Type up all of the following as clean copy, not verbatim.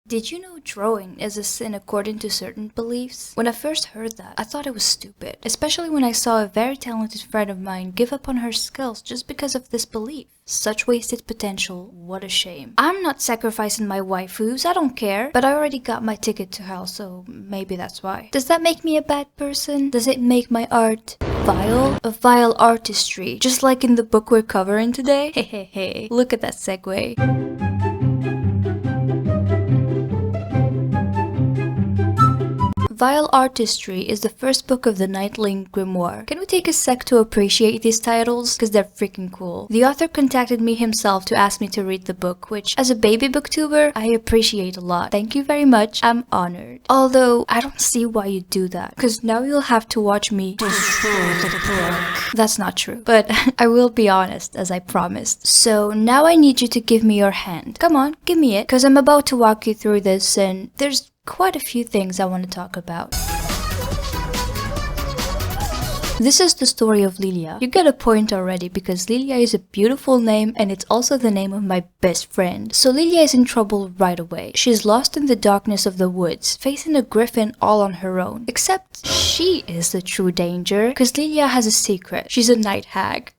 Did you know drawing is a sin according to certain beliefs? When I first heard that, I thought it was stupid, especially when I saw a very talented friend of mine give up on her skills just because of this belief. Such wasted potential, what a shame. I'm not sacrificing my waifus, I don't care, but I already got my ticket to hell, so maybe that's why. Does that make me a bad person? Does it make my art vile? A vile artistry, just like in the book we're covering today? Hehehe, look at that segue. Vile Artistry is the first book of the Nightling Grimoire. Can we take a sec to appreciate these titles? Cause they're freaking cool. The author contacted me himself to ask me to read the book, which as a baby booktuber, I appreciate a lot. Thank you very much, I'm honored. Although, I don't see why you do that, cause now you'll have to watch me destroy the book. That's not true, but I will be honest, as I promised. So now I need you to give me your hand. Come on, give me it, cause I'm about to walk you through this and there's quite a few things I want to talk about. This is the story of Lilia. You get a point already because Lilia is a beautiful name and it's also the name of my best friend. So Lilia is in trouble right away. She's lost in the darkness of the woods, facing a griffin all on her own. Except she is the true danger because Lilia has a secret. She's a night hag.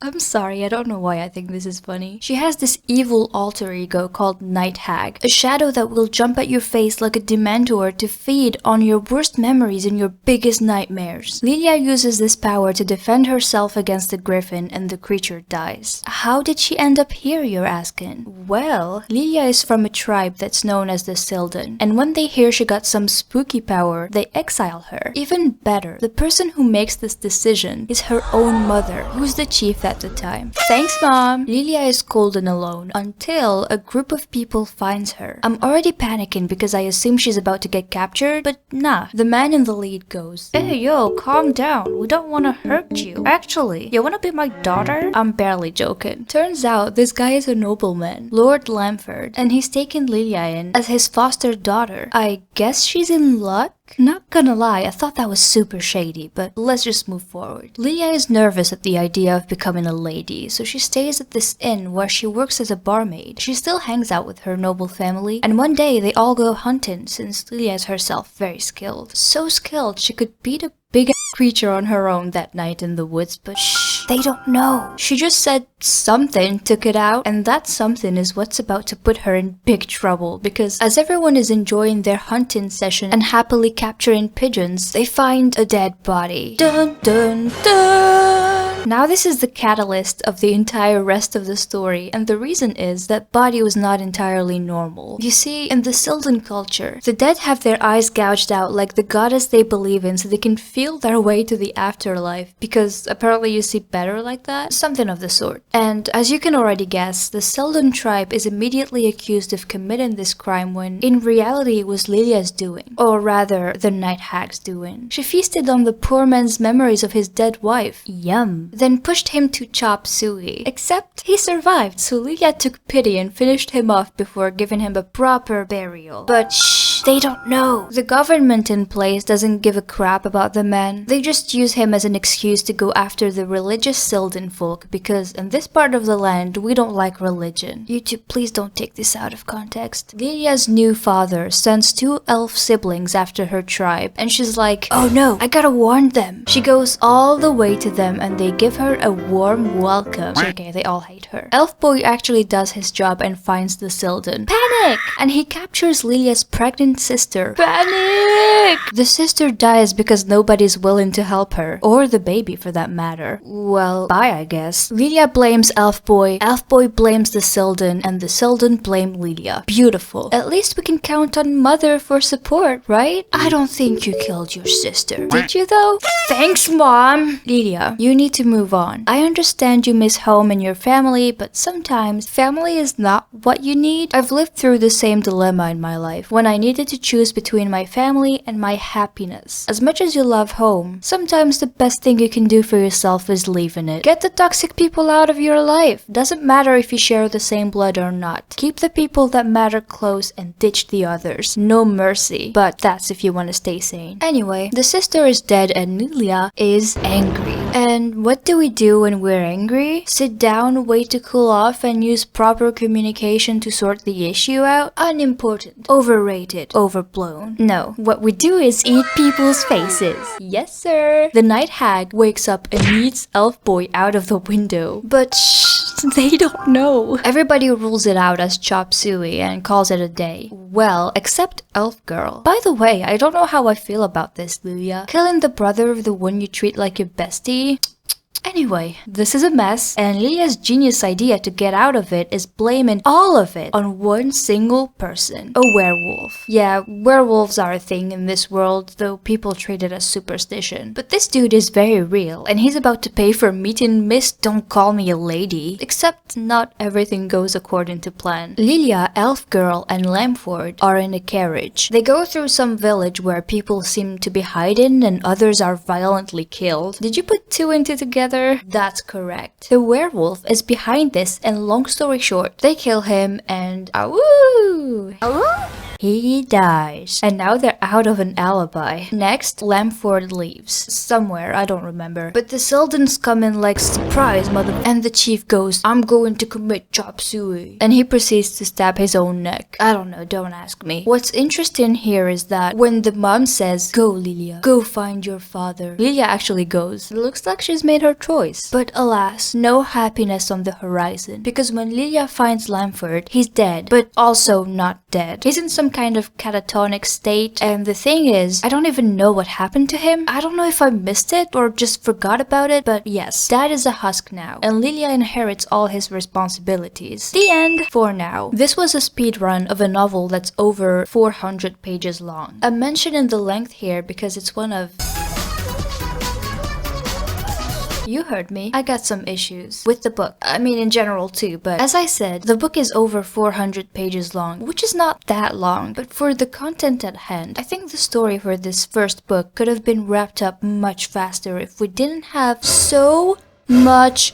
I'm sorry, I don't know why I think this is funny. She has this evil alter ego called Night Hag, a shadow that will jump at your face like a dementor to feed on your worst memories and your biggest nightmares. Lilia uses this power to defend herself against the griffin and the creature dies. How did she end up here, you're asking? Well, Lilia is from a tribe that's known as the Sildon, and when they hear she got some spooky power, they exile her. Even better, the person who makes this decision is her own mother, who's the chief at the time. Thanks, Mom! Lilia is cold and alone until a group of people finds her. I'm already panicking because I assume she's about to get captured, but nah. The man in the lead goes, "Hey yo, calm down. We don't want to hurt you. Actually, you wanna be my daughter?" I'm barely joking. Turns out this guy is a nobleman, Lord Lamford, and he's taken Lilia in as his foster daughter. I guess she's in luck? Not gonna lie, I thought that was super shady, but let's just move forward. Lilia is nervous at the idea of becoming a lady, so she stays at this inn where she works as a barmaid. She still hangs out with her noble family, and one day they all go hunting since Lilia is herself very skilled. So skilled she could beat a big creature on her own that night in the woods, but shh, they don't know. She just said something took it out, and that something is what's about to put her in big trouble because as everyone is enjoying their hunting session and happily capturing pigeons, they find a dead body. Dun dun dun! Now this is the catalyst of the entire rest of the story, and the reason is that body was not entirely normal. You see, in the Sildon culture, the dead have their eyes gouged out like the goddess they believe in so they can feel their way to the afterlife, because apparently you see better like that? Something of the sort. And as you can already guess, the Sildon tribe is immediately accused of committing this crime when in reality it was Lilia's doing. Or rather, the Night Hag's doing. She feasted on the poor man's memories of his dead wife. Yum. Then pushed him to chop suey. Except he survived, so Lilia took pity and finished him off before giving him a proper burial. But shh, they don't know. The government in place doesn't give a crap about the man. They just use him as an excuse to go after the religious Sildon folk because in this part of the land, we don't like religion. YouTube, please don't take this out of context. Lilia's new father sends 2 elf siblings after her tribe, and she's like, "Oh no, I gotta warn them." She goes all the way to them and they give her a warm welcome. Okay, they all hate her. Elf boy actually does his job and finds the Sildon. Panic! And he captures Lilia's pregnant sister. Panic! The sister dies because nobody's willing to help her, or the baby for that matter. Well, bye I guess. Lilia blames Elf boy blames the Sildon, and the Sildon blame Lilia. Beautiful. At least we can count on mother for support, right? I don't think you killed your sister. Did you though? Thanks, Mom! Lilia, you need to move on. I understand you miss home and your family, but sometimes family is not what you need. I've lived through the same dilemma in my life when I needed to choose between my family and my happiness. As much as you love home, sometimes the best thing you can do for yourself is leaving it. Get the toxic people out of your life. Doesn't matter if you share the same blood or not. Keep the people that matter close and ditch the others. No mercy. But that's if you want to stay sane. Anyway, the sister is dead and Lilia is angry. And And what do we do when we're angry? Sit down, wait to cool off, and use proper communication to sort the issue out? Unimportant, overrated, overblown. No, what we do is eat people's faces. Yes, sir. The night hag wakes up and yeets Elf Boy out of the window. But shh, they don't know. Everybody rules it out as chop suey and calls it a day. Well, except Elf Girl. By the way, I don't know how I feel about this, Lilia. Killing the brother of the one you treat like your bestie? Anyway, this is a mess, and Lilia's genius idea to get out of it is blaming all of it on one single person. A werewolf. Yeah, werewolves are a thing in this world, though people treat it as superstition. But this dude is very real, and he's about to pay for meeting Miss Don't Call Me a Lady. Except not everything goes according to plan. Lilia, Elf Girl, and Lamford are in a carriage. They go through some village where people seem to be hiding and others are violently killed. Did you put two and two together? That's correct. The werewolf is behind this, and long story short, they kill him and awoo! Awoo! He dies. And now they're out of an alibi. Next, Lamford leaves. Somewhere, I don't remember. But the Seldons come in like, surprise, mother. And the chief goes, I'm going to commit chop suey. And he proceeds to stab his own neck. I don't know, don't ask me. What's interesting here is that when the mom says, go Lilia, go find your father, Lilia actually goes. It looks like she's made her choice. But alas, no happiness on the horizon. Because when Lilia finds Lamford, he's dead. But also not dead. He's in some kind of catatonic state, and the thing is, I don't even know what happened to him. I don't know if I missed it or just forgot about it, but yes, Dad is a husk now, and Lilia inherits all his responsibilities. The end for now. This was a speed run of a novel that's over 400 pages long. I'm mentioning the length here because it's one of... You heard me. I got some issues with the book. I mean, in general too, but as I said, the book is over 400 pages long, which is not that long, but for the content at hand, I think the story for this first book could have been wrapped up much faster if we didn't have so much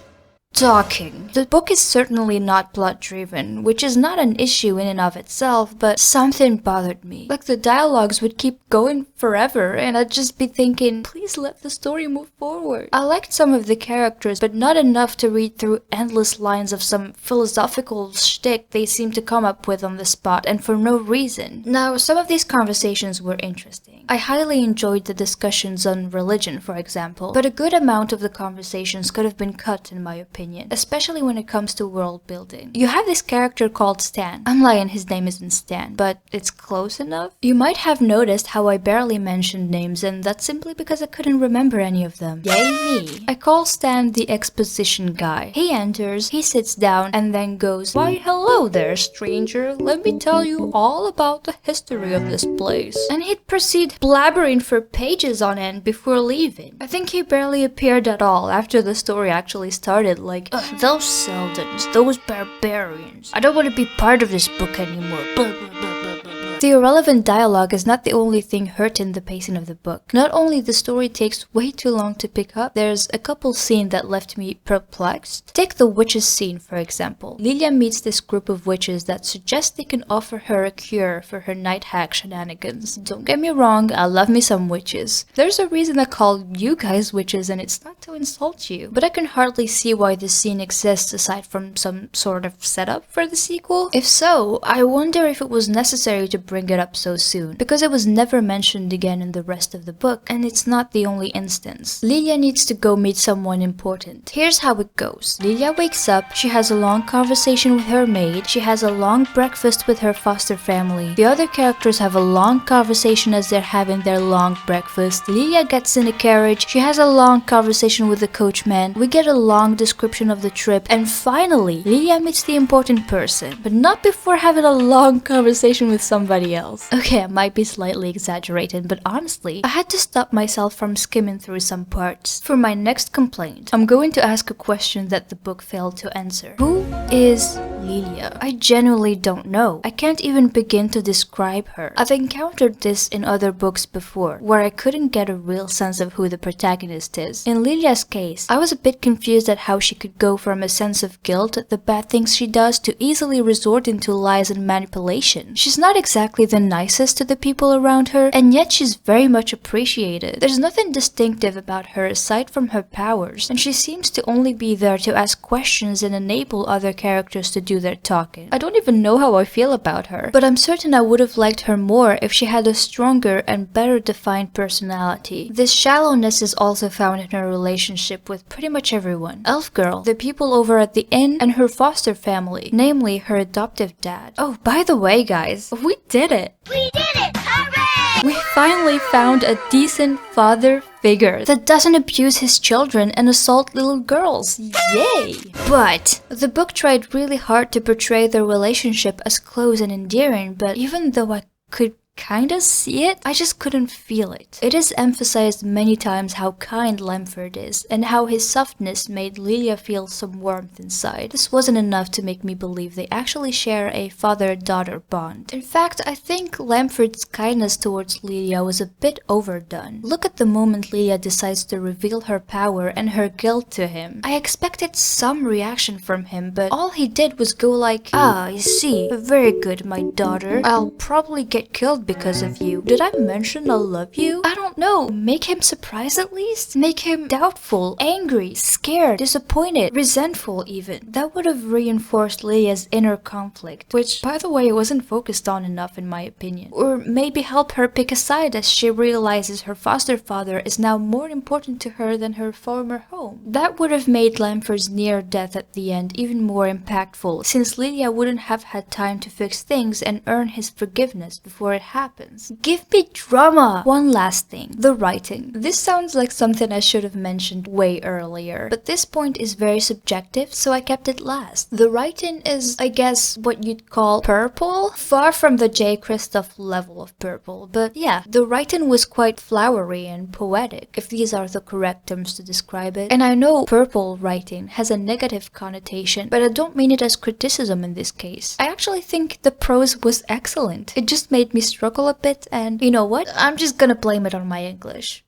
talking. The book is certainly not plot driven, which is not an issue in and of itself, but something bothered me. Like the dialogues would keep going forever and I'd just be thinking, please let the story move forward. I liked some of the characters, but not enough to read through endless lines of some philosophical shtick they seem to come up with on the spot and for no reason. Now, some of these conversations were interesting. I highly enjoyed the discussions on religion, for example, but a good amount of the conversations could have been cut in my opinion, especially when it comes to world building. You have this character called Stan. I'm lying, his name isn't Stan, but it's close enough. You might have noticed how I barely mentioned names, and that's simply because I couldn't remember any of them. Yay me. I call Stan the exposition guy. He enters, he sits down, and then goes, why hello there, stranger. Let me tell you all about the history of this place. And he'd proceed blabbering for pages on end before leaving. I think he barely appeared at all after the story actually started, like, ugh, those Seldons, those barbarians. I don't want to be part of this book anymore. Blah, blah, blah, blah, blah. The irrelevant dialogue is not the only thing hurting the pacing of the book. Not only the story takes way too long to pick up, there's a couple scenes that left me perplexed. Take the witches scene, for example. Lilia meets this group of witches that suggest they can offer her a cure for her night hag shenanigans. Don't get me wrong, I love me some witches. There's a reason I call you guys witches, and it's not to insult you. But I can hardly see why this scene exists aside from some sort of setup for the sequel. If so, I wonder if it was necessary to bring it up so soon, because it was never mentioned again in the rest of the book, and it's not the only instance. Lilia needs to go meet someone important. Here's how it goes. Lilia wakes up, she has a long conversation with her maid, she has a long breakfast with her foster family. The other characters have a long conversation as they're having their long breakfast. Lilia gets in a carriage, she has a long conversation with the coachman, we get a long description of the trip, and finally, Lilia meets the important person, but not before having a long conversation with somebody else. Okay, I might be slightly exaggerating, but honestly, I had to stop myself from skimming through some parts. For my next complaint, I'm going to ask a question that the book failed to answer. Who is Lilia? Lilia? I genuinely don't know. I can't even begin to describe her. I've encountered this in other books before, where I couldn't get a real sense of who the protagonist is. In Lilia's case, I was a bit confused at how she could go from a sense of guilt at the bad things she does to easily resort into lies and manipulation. She's not exactly the nicest to the people around her, and yet she's very much appreciated. There's nothing distinctive about her aside from her powers, and she seems to only be there to ask questions and enable other characters to do their talking. I don't even know how I feel about her, but I'm certain I would have liked her more if she had a stronger and better defined personality. This shallowness is also found in her relationship with pretty much everyone. Elf Girl, the people over at the inn, and her foster family, namely her adoptive dad. Oh, by the way guys, we did it! We did it! Hooray! We finally found a decent father figure that doesn't abuse his children and assault little girls. Yay! But the book tried really hard to portray their relationship as close and endearing, but even though I could kinda see it, I just couldn't feel it. It is emphasized many times how kind Lemford is, and how his softness made Lilia feel some warmth inside. This wasn't enough to make me believe they actually share a father-daughter bond. In fact, I think Lemford's kindness towards Lilia was a bit overdone. Look at the moment Lilia decides to reveal her power and her guilt to him. I expected some reaction from him, but all he did was go like, "Ah, I see. Very good, my daughter. I'll probably get killed because of you. Did I mention I love you?" I don't know. Make him surprised at least? Make him doubtful, angry, scared, disappointed, resentful even. That would have reinforced Lilia's inner conflict, which, by the way, wasn't focused on enough in my opinion. Or maybe help her pick a side as she realizes her foster father is now more important to her than her former home. That would have made Lemford's near death at the end even more impactful, since Lilia wouldn't have had time to fix things and earn his forgiveness before it happens. Give me drama! One last thing, the writing. This sounds like something I should have mentioned way earlier, but this point is very subjective, so I kept it last. The writing is, I guess, what you'd call purple? Far from the J. Kristoff level of purple, but yeah, the writing was quite flowery and poetic, if these are the correct terms to describe it. And I know purple writing has a negative connotation, but I don't mean it as criticism in this case. I actually think the prose was excellent. It just made me struggle a bit, and you know what? I'm just gonna blame it on my English.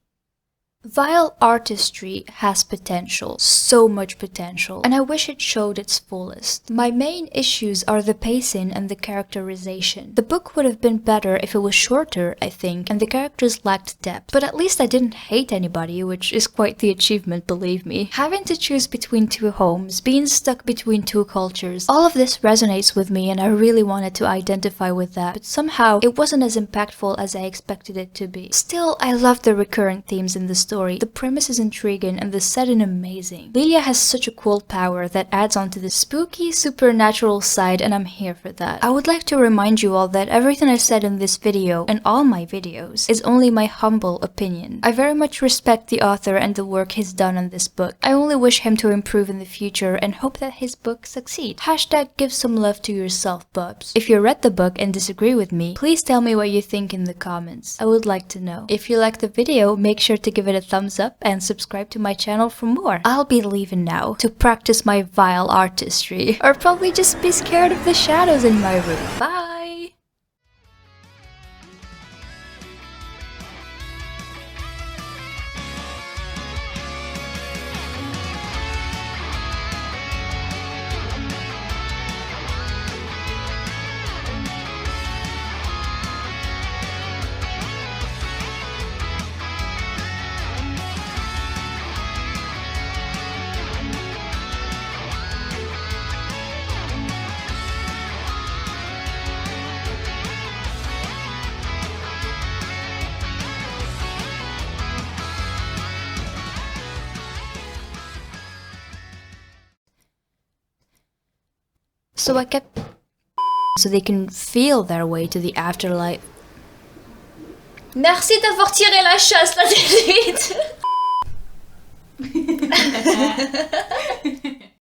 Vile Artistry has potential, so much potential, and I wish it showed its fullest. My main issues are the pacing and the characterization. The book would have been better if it was shorter, I think, and the characters lacked depth, but at least I didn't hate anybody, which is quite the achievement, believe me. Having to choose between two homes, being stuck between two cultures, all of this resonates with me and I really wanted to identify with that, but somehow it wasn't as impactful as I expected it to be. Still, I love the recurrent themes in the story. The premise is intriguing and the setting amazing. Lilia has such a cool power that adds on to the spooky, supernatural side, and I'm here for that. I would like to remind you all that everything I said in this video, and all my videos, is only my humble opinion. I very much respect the author and the work he's done on this book. I only wish him to improve in the future and hope that his book succeeds. Hashtag give some love to yourself, bubs. If you read the book and disagree with me, please tell me what you think in the comments. I would like to know. If you liked the video, make sure to give it a thumbs up and subscribe to my channel for more. I'll be leaving now to practice my vile artistry, or probably just be scared of the shadows in my room. Bye! So I kept so they can feel their way to the afterlife. Merci d'avoir tiré la chasse là tout de suite.